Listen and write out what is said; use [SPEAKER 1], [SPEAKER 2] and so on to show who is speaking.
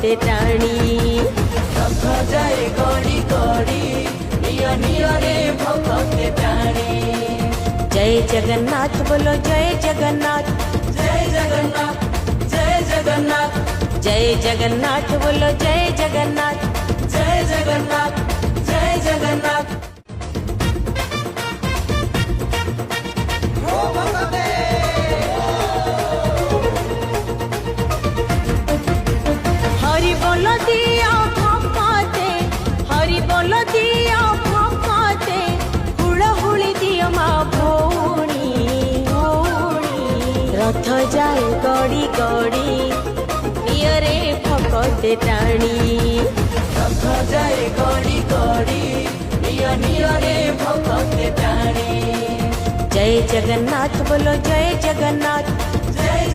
[SPEAKER 1] भक्ते टाणी
[SPEAKER 2] रथ जाए गड़ी गड़ी निय निय रे भक्ते टाणी।
[SPEAKER 1] जय जगन्नाथ बोलो जय जगन्नाथ
[SPEAKER 2] जय जगन्नाथ जय जगन्नाथ
[SPEAKER 1] जय जगन्नाथ बोलो जय जगन्नाथ
[SPEAKER 2] जय जगन्नाथ जय जगन्नाथ।
[SPEAKER 1] हरि बोलो दिया भक्ते हरि बोलो दिया भक्ते हुळहुळी दिया मा भौणी रथ जाए गड़ी गड़ी निय रे भक्ते टाणी
[SPEAKER 2] रथ जाए गड़ी गड़ी निय रे भक्ते टाणी।
[SPEAKER 1] जय जगन्नाथ बोलो जय जगन्नाथ